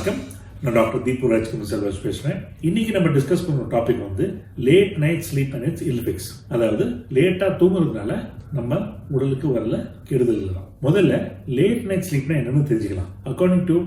வணக்கம். நான் டாக்டர் தீபு ராஜ்குமார் செல்வராஜ் பேசுகிறேன். இன்னைக்கு நம்ம டிஸ்கஸ் பண்ணுற டாபிக் வந்து late night sleep and it's will effects. அதாவது லேட்டாக தூங்குறதுனால நம்ம உடலுக்கு வரல கெடுதல்கள் தான். முதல்ல லேட் நைட் ஸ்லீப்னா என்னன்னு தெரிஞ்சுக்கலாம். According to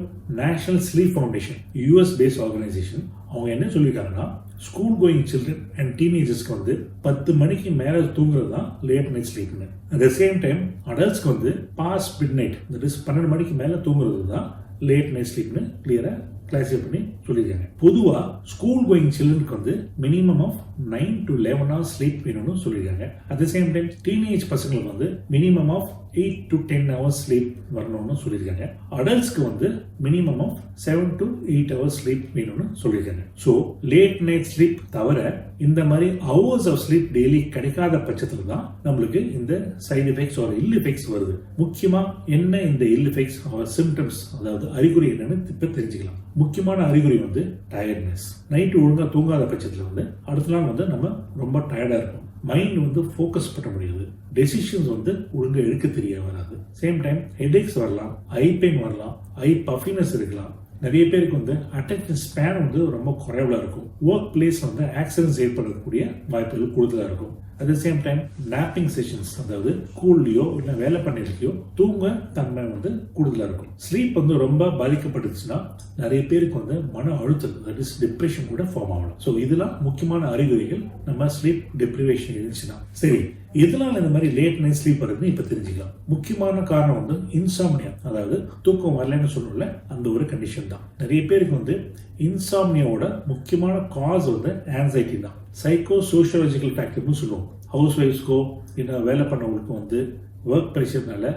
national sleep foundation, US based organisation, அவங்க என்ன சொல்லியிருக்காங்கன்னா ஸ்கூல் கோயிங் சில்ட்ரன் அண்ட் டீனேஜர்ஸ்க்கு வந்து 10 மணிக்கு மேலே தூங்குறது தான் லேட் நைட் ஸ்லீப்னு. அட் த சேம் டைம் அடல்ட்ஸ்க்கு வந்து past midnight, that is 12 மணிக்கு மேலே தூங்குறது தான் லேட் நைட் ஸ்லீப்னு கிளியரா கிளாசிஃபை பண்ணி சொல்லியிருக்காங்க. பொதுவா ஸ்கூல் கோயிங் சில்ட்ரனுக்கு வந்து minimum of 9 to 11 hours sleep வேணும்னு சொல்லியிருக்காங்க. At the same time teenage பசங்களுக்கு வந்து minimum of 8 to 10 hours sleep வரணும்னு சொல்லியிருக்காங்க. அடல்ட்ஸ்க்கு வந்து minimum of 7 to 8 hours sleep வேணும்னு சொல்லியிருக்காங்க. ஸோ லேட் நைட் ஸ்லீப் தவிர இந்த மாதிரி ஹவர்ஸ் ஆஃப் ஸ்லீப் டெய்லி கிடைக்காத பட்சத்தில் தான் நம்மளுக்கு இந்த சைடு எஃபெக்ட்ஸ் ஒரு இல் எஃபெக்ட்ஸ் வருது. முக்கியமா என்ன இந்த இல் எஃபெக்ட்ஸ் ஆர் சிம்டம்ஸ், அதாவது அறிகுறி என்னன்னு இப்ப தெரிஞ்சுக்கலாம். முக்கியமான அறிகுறி வந்து டயர்ட்னஸ். நைட்டு ஒழுங்கா தூங்காத பட்சத்தில் வந்து அடுத்த நாள் வந்து நம்ம ரொம்ப டயர்டா இருக்கும். மைண்ட் வந்து ஃபோக்கஸ் பண்ண முடியாது. டெசிஷன்ஸ் வந்து ஒழுங்கா எடுக்க தெரிய வராது. சேம் டைம் ஹெட்ஏக்ஸ் வரலாம், ஐ பெயின் வரலாம், ஐ பஃபினஸ் இருக்கலாம். நிறைய பேருக்கு வந்து அட்டென்ஷன் ஸ்பேன் வந்து ரொம்ப குறைவா இருக்கும். ஒர்க் பிளேஸ் வந்து ஆக்சிடென்ட்ஸ் ஏற்படக்கூடிய வாய்ப்புகள் கூடுதலா இருக்கும். At the same time napping sessions, அதாவது ஸ்கூல்லையோ இல்லை வேலை பண்ணிருக்கையோ தூங்க தன்மை வந்து கூடுதலா இருக்கும். ஸ்லீப் வந்து ரொம்ப பாதிக்கப்பட்டுச்சுன்னா நிறைய பேருக்கு வந்து மன அழுத்தம், தட் இஸ் டிப்ரெஷன் கூட ஃபார்ம் ஆகலாம். ஸோ இதெல்லாம் முக்கியமான அறிகுறிகள் நம்ம ஸ்லீப் டிப்ரிவேஷன் இருந்துச்சுன்னா. சரி, இதனால இந்த மாதிரி லேட் நைட் ஸ்லீப் வருதுன்னு இப்ப தெரிஞ்சுக்கலாம். முக்கியமான காரணம் வந்து இன்சாம்னியா, அதாவது தூக்கம் வரலன்னு சொல்லல அந்த ஒரு கண்டிஷன் தான். நிறைய பேருக்கு வந்து இன்சாம்னியாவோட முக்கியமான காஸ் வந்து ஆன்சைட்டி தான். சைக்கோ சோஷியாலஜிக்கல் ஃபேக்டர்னு சொல்லுவோம். ஹவுஸ் ஒய்ஃப்ஸ்க்கோ இல்லை வேலை பண்ணவங்களுக்கும் வந்து ஒர்க் ப்ரெஷர்னால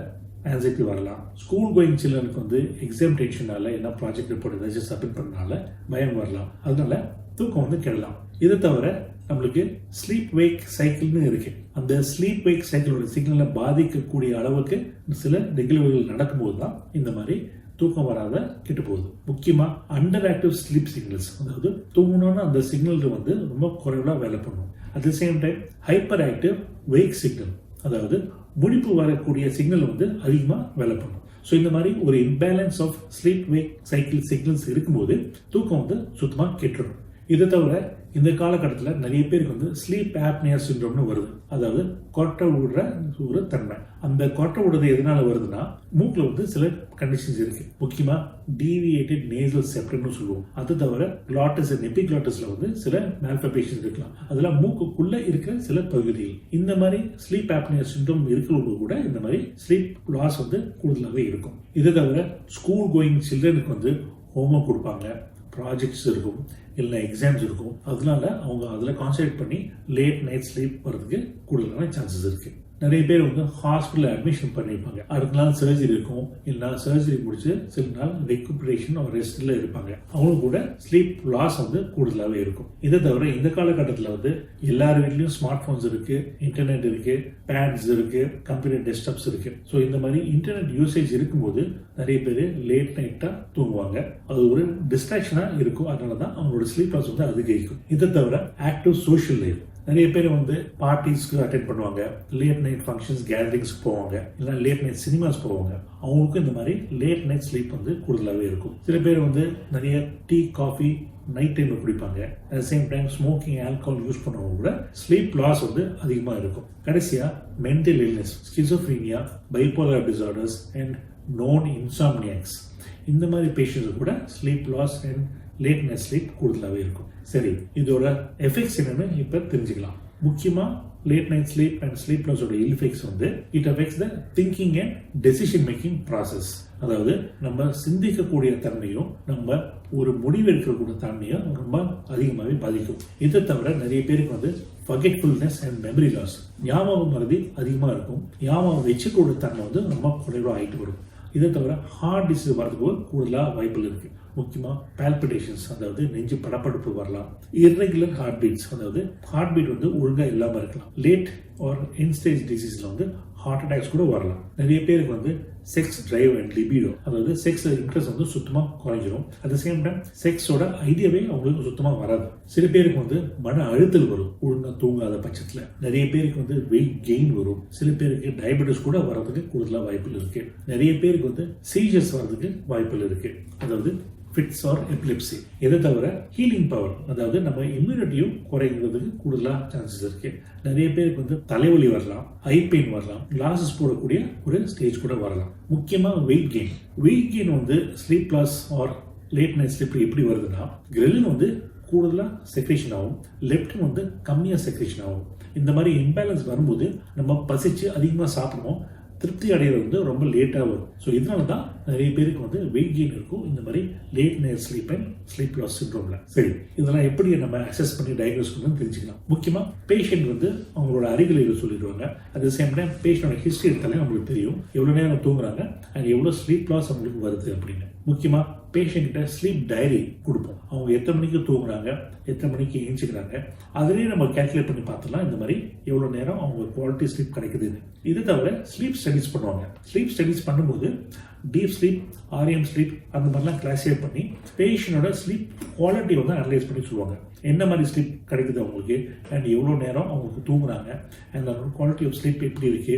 ஆன்சைட்டி வரலாம். ஸ்கூல் கோயிங் சில்ட்ரனுக்கு வந்து எக்ஸாம் டென்ஷனால என்ன ப்ராஜெக்ட் ரிப்போர்ட் ஏதாச்சும் சப்மிட் பண்ணனால பயம் வரலாம். அதனால தூக்கம் வந்து கெடலாம். இதை தவிர நம்மளுக்கு ஸ்லீப் வேக் சைக்கிள்னு இருக்கு. அந்த ஸ்லீப் வேக் சைக்கிளோட சிக்னலை பாதிக்கக்கூடிய அளவுக்கு சில நிகழ்வுகள் நடக்கும்போது தான் இந்த மாதிரி தூக்கம் வராத கெட்டு போகுது. முக்கியமா அண்டர் ஆக்டிவ் ஸ்லீப் சிக்னல்ஸ், அதாவது தூங்கணும்னு அந்த சிக்னல் வந்து ரொம்ப குறைவா வேலை பண்ணும். At the same time hyper active wake signal, அதாவது முழிப்பு வரக்கூடிய சிக்னல் வந்து அதிகமா வேலை பண்ணும். ஸோ இந்த மாதிரி ஒரு imbalance of sleep wake cycle signals இருக்கும்போது தூக்கம் வந்து சுத்தமா கெட்டுடும். இதை தவிர இந்த காலகட்டத்தில் நிறைய பேருக்கு வந்து ஸ்லீப் ஆப்னியா சிண்ட்ரோம்னு வருது. அதாவது கொட்டை விடுற ஒரு தன்மை. அந்த கொட்டை விடுறது எதனால வருதுன்னா மூக்கில் வந்து சில கண்டிஷன்ஸ் இருக்கு. முக்கியமா டீவியேட்டட் நேசல் செப்டம்னு சொல்லுவோம். அது தவிர கிளாட்டஸ் அண்ட் எபிகிளாட்டஸ்ல வந்து சில மால்ஃபர்மேஷன்ஸ் இருக்கலாம். அதெல்லாம் மூக்குக்குள்ள இருக்கிற சில பகுதிகள். இந்த மாதிரி ஸ்லீப் ஆப்னியா சிண்ட்ரோம் இருக்கிறவங்க கூட இந்த மாதிரி ஸ்லீப் லாஸ் வந்து கூடுதலாகவே இருக்கும். இதை தவிர ஸ்கூல் கோயிங் சில்ட்ரனுக்கு வந்து ஹோம்ஒர்க் கொடுப்பாங்க, ப்ராஜெக்ட்ஸ் இருக்கும், இல்லை எக்ஸாம்ஸ் இருக்கும். அதனால அவங்க அதில் கான்சன்ட்ரேட் பண்ணி லேட் நைட் ஸ்லீப் வரதுக்கு கூடுதலான சான்சஸ் இருக்கு. நிறைய பேர் வந்து ஹாஸ்பிட்டல் அட்மிஷன் பண்ணியிருப்பாங்க. அடுத்த நாள் சர்ஜரி இருக்கும், இல்லைனா சர்ஜரி முடிச்சு சில நாள் ரெக்குபரேஷன் ஒரு ரெஸ்ட்ல இருப்பாங்க. அவங்களுக்கு கூட ஸ்லீப் லாஸ் வந்து கூடுதலாகவே இருக்கும். இதை தவிர இந்த காலகட்டத்தில் வந்து எல்லார் வீட்லயும் ஸ்மார்ட் போன்ஸ் இருக்கு, இன்டர்நெட் இருக்கு, பேட்ஸ் இருக்கு, கம்ப்யூட்டர் டெஸ்க்டாப்ஸ் இருக்கு. ஸோ இந்த மாதிரி இன்டர்நெட் யூசேஜ் இருக்கும்போது நிறைய பேர் லேட் நைட்டா தூங்குவாங்க. அது ஒரு டிஸ்ட்ராக்ஷனா இருக்கும். அதனால தான் அவங்களோட ஸ்லீப் லாஸ் வந்து அதிகரிக்கும். இதை தவிர ஆக்டிவ் சோஷியல் லைஃப், நிறைய பேர் வந்து பார்ட்டிஸ்க்கு அட்டென்ட் பண்ணுவாங்க, லேட் நைட் ஃபங்க்ஷன்ஸ் கேதரிங்ஸ்க்கு போவாங்க, இல்லை லேட் நைட் சினிமாஸ் போவாங்க. அவங்களுக்கும் இந்த மாதிரி லேட் நைட் ஸ்லீப் வந்து கூடுதலாகவே இருக்கும். சில பேர் வந்து நிறைய டீ காஃபி நைட் டைம்ல குடிப்பாங்க. At same time smoking alcohol use பண்ணவங்க கூட ஸ்லீப் லாஸ் வந்து அதிகமாக இருக்கும். கடைசியா mental illness, schizophrenia, bipolar disorders and known insomniacs, இந்த மாதிரி பேஷண்ட்ஸ் கூட sleep loss and late night sleep கூடுதலாகவே இருக்கும். சரி, இதோட எஃபெக்ட்ஸ் என்னன்னு இப்ப தெரிஞ்சுக்கலாம். முக்கியமா late night sleep and sleep லாஸோட இல் எஃபெக்ட்ஸ் வந்து it affects the thinking and decision making process. அதாவது நம்ம சிந்திக்கக்கூடிய தன்மையும் நம்ம ஒரு முடிவு எடுக்கக்கூடிய தன்மையும் ரொம்ப அதிகமாகவே பாதிக்கும். இதை தவிர நிறைய பேருக்கு வந்து ஃபர்கெட்ஃபுல்னஸ் அண்ட் மெமரி லாஸ், ஞாபகம் மறதி அதிகமாக இருக்கும். ஞாபகம் வச்சுக்கூடிய தன்மை வந்து ரொம்ப குறைவாக ஆகிட்டு வரும். இதை தவிர ஹார்ட் டிசீஸ் வரதுக்கு கூடுதலாக வாய்ப்புகள் இருக்கு. முக்கியமா பால்பிடேஷன்ஸ், அதாவது நெஞ்சு படப்படுப்பு வரலாம். இர்ரெகுலர் ஹார்ட் பீட்ஸ், அதாவது ஹார்ட் பீட் வந்து ஒழுங்கா இல்லாம இருக்கலாம். லேட் ஆர் எண்ட் ஸ்டேஜ் டிசீஸ்ல வந்து ஹார்ட் அட்டாக்ஸ் கூட வரலாம். நிறைய பேருக்கு வந்து செக்ஸ் டிரைவ் அண்ட் லிபிடோ, அதாவது செக்ஸ் இன்ட்ரெஸ்ட் வந்து சுத்தமா குறைஞ்சிரும். அட் த சேம் டைம் செக்ஸோட ஐடியாவே அவங்களுக்கு சுத்தமா வராது. சில பேருக்கு வந்து மன அழுத்தல் வரும் ஒழுங்கா தூங்காத பட்சத்துல. நிறைய பேருக்கு வந்து வெயிட் கெயின் வரும். சில பேருக்கு டயபெட்டிஸ் கூட வரதுக்கு கூடுதலா வாய்ப்புகள் இருக்கு. நிறைய பேருக்கு வந்து சீஜர்ஸ் வரதுக்கு வாய்ப்புகள் இருக்கு. அதாவது ஃபிட்ஸ் ஆர் எபிலிப்சி. இதை தவிர ஹீலிங் பவர், அதாவது நம்ம இம்யூனிட்டியும் குறைங்கிறதுக்கு கூடுதலாக சான்சஸ் இருக்கு. நிறைய பேருக்கு வந்து தலைவலி வரலாம், ஐ பெயின் வரலாம், கிளாஸஸ் போடக்கூடிய ஒரு ஸ்டேஜ் கூட வரலாம். முக்கியமாக வெயிட் கெயின் வந்து sleep loss or late night sleep எப்படி வருதுன்னா, கிரெலின் வந்து கூடுதலாக செக்ரேஷன் ஆகும், லெப்டின் வந்து கம்மியாக செக்ரேஷன் ஆகும். இந்த மாதிரி இம்பேலன்ஸ் வரும்போது நம்ம பசிச்சு அதிகமாக சாப்பிடுவோம், திருப்தி அடைகிறது வந்து ரொம்ப லேட்டாக வரும். ஸோ இதனால தான் நிறைய பேருக்கு வந்து வெயிட் கெயின் இருக்கும் இந்த மாதிரி late night sleep and sleep loss சிண்ட்ரோம்ல. சரி, இதெல்லாம் எப்படி நம்ம அசஸ் பண்ணி டயக்னோஸ் பண்ணணும்னு தெரிஞ்சுக்கலாம். முக்கியமாக பேஷண்ட் வந்து அவங்களோட அறிகுறிகள் சொல்லிடுவாங்க. அட் த சேம் டைம் பேஷண்டோட ஹிஸ்ட்ரி எடுத்தாலே அவங்களுக்கு தெரியும் எவ்வளோ நேரம் தூங்குறாங்க அண்ட் எவ்வளோ ஸ்லீப் லாஸ் அவங்களுக்கு வருது அப்படின்னு. முக்கியமாக பேஷண்ட் கிட்ட ஸ்லீப் டைரி கொடுப்போம். அவங்க எத்தனை மணிக்கு தூங்குறாங்க, எத்தனை மணிக்கு எழுந்திக்கிறாங்க, அதுலேயே நம்ம கேல்குலேட் பண்ணி பார்த்துலாம் இந்த மாதிரி எவ்வளோ நேரம் அவங்க குவாலிட்டி ஸ்லீப் கிடைக்குதுன்னு. இது தவிர ஸ்லீப் ஸ்டடிஸ் பண்ணுவாங்க. ஸ்லீப் ஸ்டடிஸ் பண்ணும்போது டீப் ஸ்லீப், REM ஸ்லீப் அந்த மாதிரிலாம் கிளாஸிஃபை பண்ணி பேஷண்டோட ஸ்லீப் குவாலிட்டி வந்து அனலைஸ் பண்ணி சொல்லுவாங்க. என்ன மாதிரி ஸ்லீப் கிடைக்குது அவங்களுக்கு அண்ட் எவ்வளோ நேரம் அவங்களுக்கு தூங்குறாங்க அண்ட் அதோட குவாலிட்டி ஆஃப் ஸ்லீப் எப்படி இருக்கு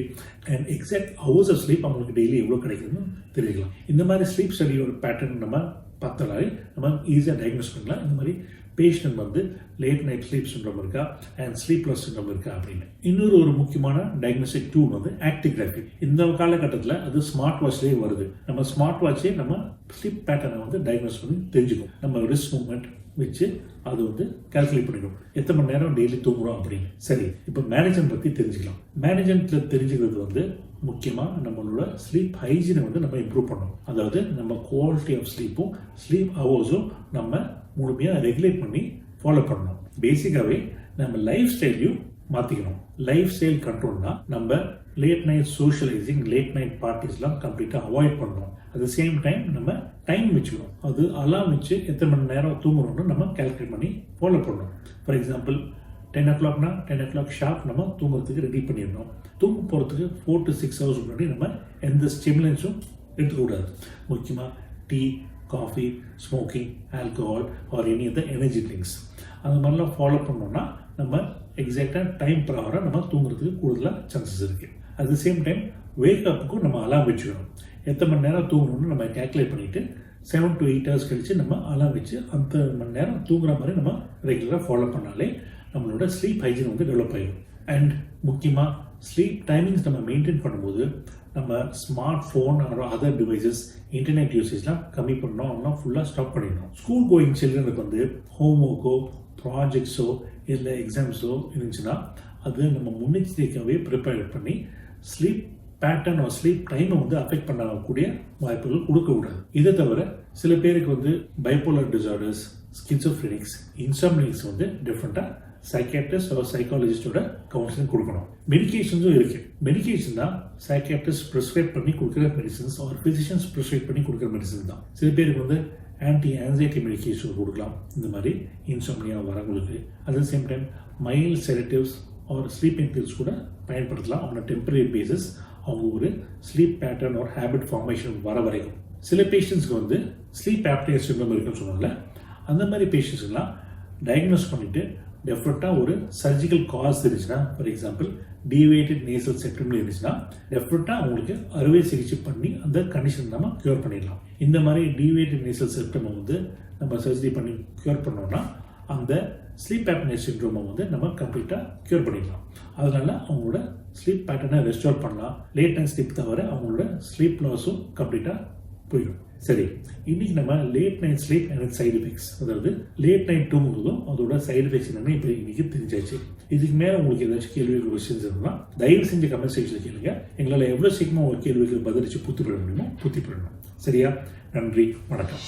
and exact hours of sleep அவங்களுக்கு டெய்லி எவ்வளோ கிடைக்குதுன்னு தெரிஞ்சுக்கலாம். இந்த மாதிரி ஸ்லீப் ஸ்டடியோட பேட்டர்ன் நம்ம பார்த்தாலே நம்ம ஈஸியாக டயக்னோஸ் பண்ணலாம். இந்த மாதிரி பேஷண்ட் வந்து லேட் நைட் ஸ்லீப் சிண்ட்ரோம் இருக்கா அண்ட் ஸ்லீப் லாஸ் சிண்ட்ரோம் இருக்கா அப்படின்னு. இன்னொரு ஒரு முக்கியமான டயக்னோஸ்டிக் டூல் வந்து ஆக்டிகிராஃபி. இந்த காலகட்டத்தில் அது ஸ்மார்ட் வாட்ச்லேயே வருது. நம்ம ஸ்மார்ட் வாட்சே நம்ம ஸ்லீப் பேட்டர்னை வந்து டயக்னோஸ் பண்ணி தெரிஞ்சுக்கும். நம்ம ரிஸ்க் மூவ்மெண்ட் வச்சு அது வந்து கால்குலேட் பண்ணிடும் எத்தனை மணி நேரம் டெய்லி தூங்குறோம் அப்படின்னு. சரி, இப்போ மேனேஜ்மெண்ட் பற்றி தெரிஞ்சுக்கலாம். மேனேஜ்மெண்ட்ல தெரிஞ்சுக்கிறது வந்து முக்கியமாக நம்மளோட ஸ்லீப் ஹைஜீனை வந்து நம்ம இம்ப்ரூவ் பண்ணணும். அதாவது நம்ம குவாலிட்டி ஆஃப் ஸ்லீப்பும் ஸ்லீப் ஹவர்ஸும் நம்ம முழுமையாக ரெகுலேட் பண்ணி ஃபாலோ பண்ணணும். பேசிக்காகவே நம்ம லைஃப் ஸ்டைலையும் மாற்றிக்கணும். லைஃப் ஸ்டைல் கண்ட்ரோல்னா நம்ம late night socialising, late night பார்ட்டிஸ்லாம் கம்ப்ளீட்டாக அவாய்ட் பண்ணணும். அட் த சேம் டைம் நம்ம டைம் வச்சுக்கணும். அது அலாம் வச்சு எத்தனை மணி நேரம் தூங்கணும்னு நம்ம கால்குலேட் பண்ணி ஃபாலோ பண்ணணும். ஃபார் எக்ஸாம்பிள் 10 o'clockனா 10 o'clock ஷார்ப் நம்ம தூங்குறதுக்கு ரெடி பண்ணிடணும். தூங்க போகிறதுக்கு 4 to 6 hours முன்னாடி நம்ம எந்த ஸ்டிமுலன்ஸும் எடுத்துக்கூடாது. முக்கியமாக tea, coffee, smoking, alcohol or any of the energy drinks அந்த மாதிரிலாம் ஃபாலோ பண்ணோம்னா நம்ம எக்ஸாக்டாக டைம் ப்ராவராக நம்ம தூங்குறதுக்கு கூடுதலாக சான்சஸ் இருக்குது. அட் த சேம் டைம் வேக்கப்புக்கும் நம்ம அலாம் வச்சுக்கணும். எத்தனை மணி நேரம் தூங்கணும்னு நம்ம கேல்குலேட் பண்ணிவிட்டு 7 to 8 hours கழிச்சு நம்ம அலாம் வச்சு அந்த மணி நேரம் தூங்குற மாதிரி நம்ம ரெகுலராக ஃபாலோ பண்ணாலே நம்மளோட ஸ்லீப் ஹைஜீன் வந்து டெவலப் ஆகிடும். அண்ட் முக்கியமாக ஸ்லீப் டைமிங்ஸ் நம்ம மெயின்டைன் பண்ணும்போது நம்ம smart phone or other devices, internet யூசேஜ்லாம் கம்மி பண்ணோம், அப்படின்னா ஃபுல்லாக ஸ்டாப் பண்ணிடணும். ஸ்கூல் கோயிங் சில்ட்ரனுக்கு வந்து ஹோம் ஒர்க்கோ, ப்ராஜெக்ட்ஸோ இல்லை எக்ஸாம்ஸோ இருந்துச்சுன்னா அது நம்ம முன்னெச்சரிக்கையாகவே ப்ரிப்பேர் பண்ணி ஸ்லீப் பேட்டர்ன் ஆர் ஸ்லீப் டைமை வந்து அஃபெக்ட் பண்ணக்கூடிய வாய்ப்புகள் கொடுக்கக்கூடாது. இதை தவிர சில பேருக்கு வந்து பைபோலர் டிசார்டர்ஸ், ஸ்கிசோஃப்ரெனிக்ஸ், இன்சாம்னிக்ஸ் வந்து டிஃப்ரெண்ட்டாக சைக்கியாட்ரிஸ்ட் ஆர் சைக்காலஜிஸ்டோட கவுன்சிலிங் கொடுக்கணும். மெடிகேஷன்ஸும் இருக்கு. மெடிகேஷன் தான் சைக்கியாட்ரிஸ்ட் ப்ரிஸ்கிரைப் பண்ணி கொடுக்குற மெடிசன்ஸ் ஆர் ஃபிசிஷியன்ஸ் ப்ரிஸ்கிரைப் பண்ணி கொடுக்குற மெடிசன் தான். சில பேருக்கு வந்து ஆன்டி ஆன்சைட்டி மெடிகேஷன் கொடுக்கலாம் இந்த மாதிரி இன்சோம்னியா வரவங்களுக்கு. At the same time mild sedatives or sleeping pills கூட பயன்படுத்தலாம் ஆன் டெம்பரரி பேசிஸ், அவங்க ஒரு sleep pattern or habit formation வர வரைக்கும். சில பேஷண்ட்ஸ்க்கு வந்து ஸ்லீப் ஆப்னியா சிண்ட்ரோம் இருக்குன்னு சொன்னால அந்த மாதிரி பேஷண்ட்ஸ்லாம் டயக்னோஸ் பண்ணிட்டு டெஃபினட்டாக ஒரு சர்ஜிக்கல் காஸ் இருந்துச்சுன்னா, for example deviated nasal septum இருந்துச்சுன்னா டெஃபினட்டாக அவங்களுக்கு அறுவை சிகிச்சை பண்ணி அந்த கண்டிஷன் நம்ம க்யூர் பண்ணிடலாம். இந்த மாதிரி டீவியேட்டட் நேசல் செப்டம் வந்து நம்ம சர்ஜரி பண்ணி க்யூர் பண்ணோம்னா அந்த ஸ்லீப் ஆப்னியா சிண்ட்ரோமை வந்து நம்ம கம்ப்ளீட்டாக க்யூர் பண்ணிடலாம். அதனால அவங்களோட ஸ்லீப் பேட்டர்னை ரெஸ்டோர் பண்ணலாம். லேட் நைட் ஸ்லீப் தவிர அவங்களோட ஸ்லீப் லாஸும் கம்ப்ளீட்டாக போயிடும். சரி, இன்னைக்கு நம்ம late night sleep and side effects, அதாவது லேட் நைட் தூங்குறதும் அதோட சைடு எஃபெக்ட்ஸ் என்னன்னு இப்போ இன்னைக்கு தெரிஞ்சாச்சு. இதுக்கு மேலே உங்களுக்கு ஏதாச்சும் கேள்விகள் கொஸ்டின்ஸ் இருந்தால் தயவு செஞ்சு கமெண்ட் செக்ஷனில் கேளுங்க. எங்களால் எவ்வளோ சீக்கிரமாக ஒரு கேள்விக்கு பதிலளிச்சு பூர்த்தி பண்ண முடியுமோ பூர்த்தி பண்ணணும். சரியா? நன்றி, வணக்கம்.